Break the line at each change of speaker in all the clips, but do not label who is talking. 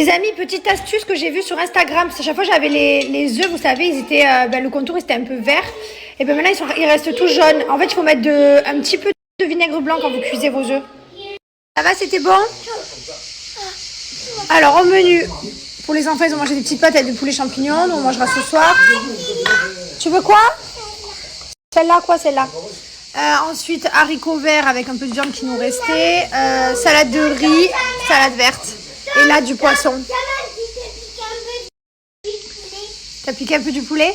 Les amis, petite astuce que j'ai vue sur Instagram, parce qu'à chaque fois j'avais les œufs, vous savez, ils étaient, le contour était un peu vert. Et bien maintenant ils restent tout jaunes. En fait, il faut mettre un petit peu de vinaigre blanc quand vous cuisez vos œufs. Ça va, c'était bon? Alors au menu, pour les enfants, ils ont mangé des petites pâtes avec du poulet champignons, nous on mangera ce soir. Tu veux quoi? Celle-là, quoi, celle-là? Ensuite, haricots verts avec un peu de viande qui nous restait, salade de riz, salade verte. Et là, du poisson. T'as piqué un peu du poulet?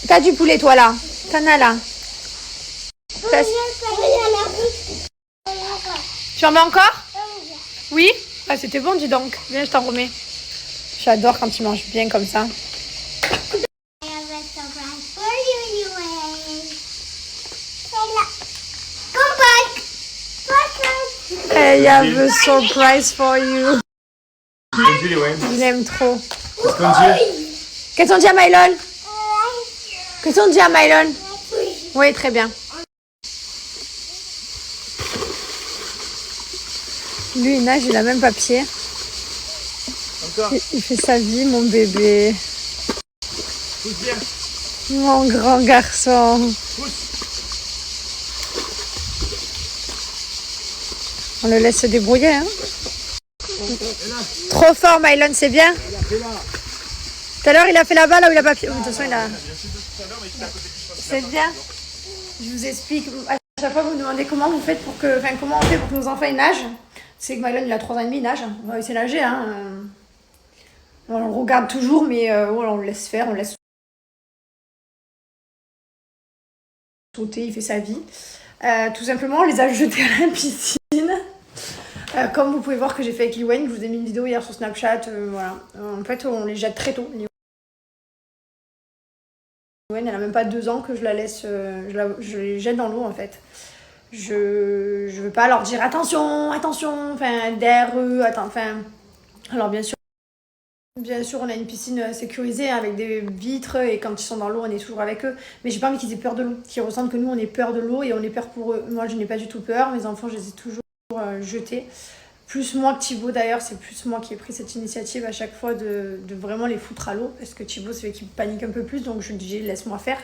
T'as du poulet, toi, là? T'en as là? Tu en mets encore? Oui? Ah, c'était bon, dis donc. Viens, je t'en remets. J'adore quand tu manges bien comme ça. I have a surprise for you. Je l'aime trop. Qu'est-ce qu'on dit à Mylon? Qu'est-ce qu'on dit à Mylon? Oui, très bien. Lui, il nage, il a même pas pied. Il fait sa vie, mon bébé. Mon grand garçon. On le laisse se débrouiller. Hein. Trop fort, Mylon, c'est bien. Tout à l'heure, il a fait là-bas, là où il a pas pied. De toute façon, il a... C'est bien. Je vous explique. À chaque fois, vous me demandez comment vous faites comment on fait pour que nos enfants ils nagent. C'est que Mylon, il a 3 ans et demi, il nage. Il sait nager. Hein. On le regarde toujours, mais on le laisse faire. On le laisse sauter, il fait sa vie. Tout simplement, on les a jetés à la piscine. Comme vous pouvez voir que j'ai fait avec Liwen, je vous ai mis une vidéo hier sur Snapchat. Voilà. En fait, on les jette très tôt. Liwen, elle a même pas 2 ans que je la laisse, je les jette dans l'eau en fait. Je veux pas leur dire attention, enfin DRE, alors bien sûr, on a une piscine sécurisée avec des vitres et quand ils sont dans l'eau, on est toujours avec eux. Mais j'ai pas envie qu'ils aient peur de l'eau, qu'ils ressentent que nous, on ait peur de l'eau et on ait peur pour eux. Moi, je n'ai pas du tout peur. Mes enfants, je les ai toujours jetés. Plus moi que Thibaut d'ailleurs, c'est plus moi qui ai pris cette initiative à chaque fois de vraiment les foutre à l'eau. Parce que Thibaut, c'est vrai qu'il panique un peu plus, donc je lui dis laisse-moi faire.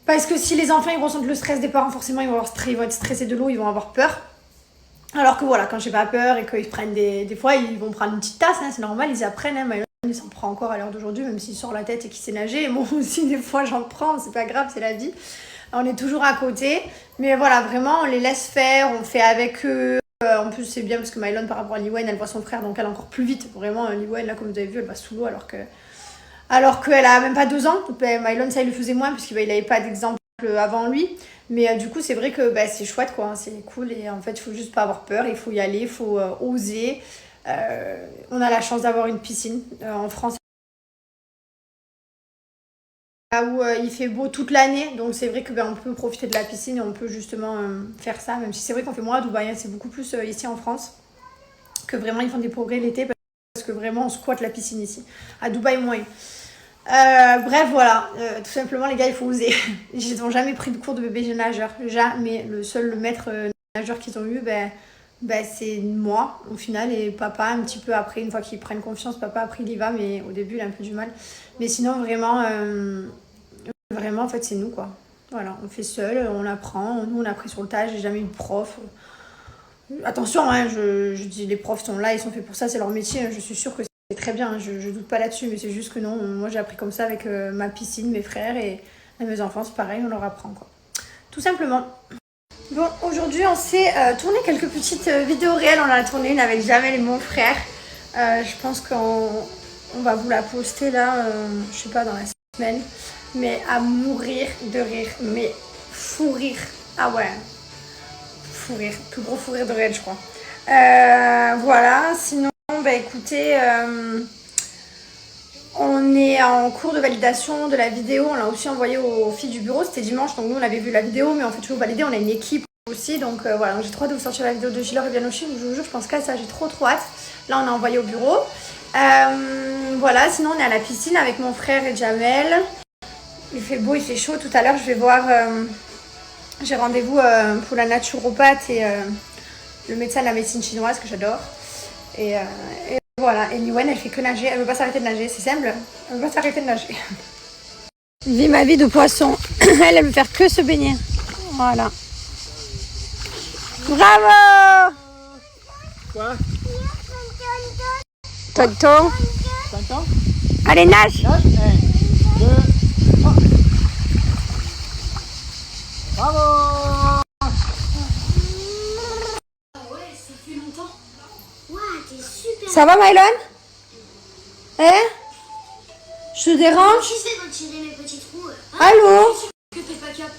Parce que si les enfants ils ressentent le stress des parents, forcément ils vont être stressés de l'eau, ils vont avoir peur. Alors que voilà, quand j'ai pas peur et qu'ils prennent des fois, ils vont prendre une petite tasse, hein, c'est normal, ils apprennent. Hein, il s'en prend encore à l'heure d'aujourd'hui, même s'il sort la tête et qu'il sait nager. Moi aussi, des fois, j'en prends, c'est pas grave, c'est la vie. On est toujours à côté. Mais voilà, vraiment, on les laisse faire, on fait avec eux. En plus, c'est bien parce que Mylon, par rapport à Liwen, elle voit son frère, donc elle encore plus vite. Vraiment, Liwen, là, comme vous avez vu, elle va sous l'eau alors qu'elle a même pas 2 ans. Mylon, ça, il le faisait moins parce qu'il n'avait pas d'exemple avant lui. Mais du coup, c'est vrai que c'est chouette, quoi. Hein, c'est cool. Et en fait, il faut juste pas avoir peur. Il faut y aller, il faut oser. On a la chance d'avoir une piscine en France. Là où il fait beau toute l'année. Donc, c'est vrai que on peut profiter de la piscine et on peut justement faire ça. Même si c'est vrai qu'on fait moins à Dubaï. Hein, c'est beaucoup plus ici en France. Que vraiment, ils font des progrès l'été. Parce que vraiment, on squatte la piscine ici. À Dubaï, moins. Bref, voilà. Tout simplement, les gars, il faut oser. Ils n'ont jamais pris de cours de bébé nageur. Jamais. Le seul maître nageur qu'ils ont eu, c'est moi, au final. Et papa, un petit peu après, une fois qu'ils prennent confiance, papa, après, il y va. Mais au début, il a un peu du mal. Mais sinon, vraiment, en fait, c'est nous, quoi. Voilà, on fait seul, on apprend. Nous, on a appris sur le tas. J'ai jamais eu de prof. Attention, hein, je dis les profs sont là, ils sont faits pour ça, c'est leur métier. Je suis sûre que c'est très bien, je doute pas là-dessus, mais c'est juste que non. Moi, j'ai appris comme ça avec ma piscine, mes frères et mes enfants, c'est pareil, on leur apprend, quoi. Tout simplement. Bon, aujourd'hui, on s'est tourné quelques petites vidéos réelles. On en a tourné une avec Jamel et mon frère. Je pense qu'on va vous la poster là, je sais pas, dans la semaine. Mais à mourir de rire, mais fou rire. Ah ouais. Fou rire, plus gros fou rire de réel, je crois. Voilà, sinon, écoutez, on est en cours de validation de la vidéo. On l'a aussi envoyé aux filles du bureau. C'était dimanche, donc nous on avait vu la vidéo, mais on fait toujours valider. On a une équipe aussi, donc voilà. J'ai trop hâte de vous sortir la vidéo de Gilor et Bianochi. Je vous jure, je pense qu'à ça, j'ai trop hâte. Là, on a envoyé au bureau. Voilà, sinon on est à la piscine avec mon frère et Jamel. Il fait beau, il fait chaud. Tout à l'heure, je vais voir. J'ai rendez-vous pour la naturopathe et le médecin de la médecine chinoise que j'adore. Et voilà, et Niwen, elle fait que nager, elle veut pas s'arrêter de nager, c'est simple, elle veut pas s'arrêter de nager. Vis ma vie de poisson, elle veut faire que se baigner. Voilà. Bravo!
Quoi?
Tonton.
Tonton?
Allez, nage!
Nage. 1, 2, 3. Bravo!
Ouais, ça fait longtemps. Ouah, t'es super.
Ça va, Mylon? Hein? Je te dérange?
Tu sais quand tirer mes petits trous.
Allô?
Que t'es pas capable.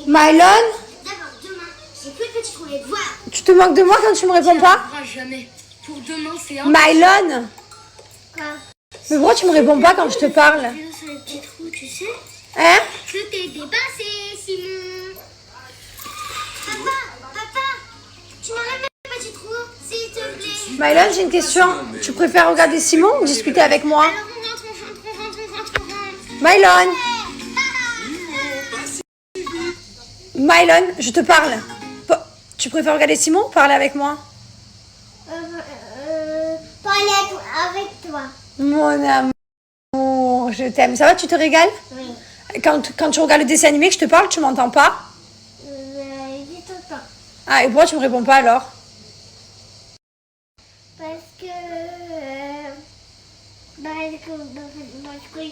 Mylon?
D'abord, demain, j'ai plus de petits trous. Et voilà.
Tu te moques de moi quand tu me réponds pas?
Jamais. Pour demain, c'est un.
Mylon?
Quoi?
Mais pourquoi tu me réponds pas quand je te parle?
Sur les petits trous, tu sais.
Hein?
Je t'ai dépassé, Simon. Papa, tu m'enlèves mes petits trous, s'il te plaît.
Mylon, j'ai une question. Tu préfères regarder Simon ou discuter avec moi?
Alors on rentre.
Mylon? Mylon, je te parle. Tu préfères regarder Simon ou parler avec moi?
Parler avec toi.
Mon amour, je t'aime. Ça va, tu te régales?
Oui.
Quand tu regardes le dessin animé que je te parle, tu m'entends pas?
Dis tout le temps.
Ah, et pourquoi tu me réponds pas alors?
Parce que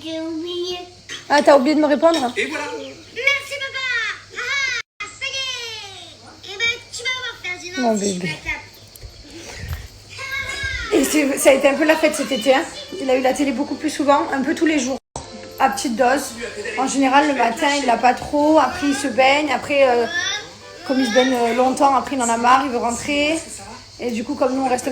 j'ai oublié.
Ah, t'as oublié de me répondre?
Et voilà.
Merci papa. Ah, ça y est. Eh ben tu vas voir Ferdinand.
Mon
si je
bébé.
la capte.
Et ça a été un peu la fête cet été. Hein. Il a eu la télé beaucoup plus souvent, un peu tous les jours, à petite dose. En général, le matin, il l'a pas trop. Après, il se baigne. Après, comme il se baigne longtemps, après, il en a marre, il veut rentrer. Et du coup, comme nous, on reste un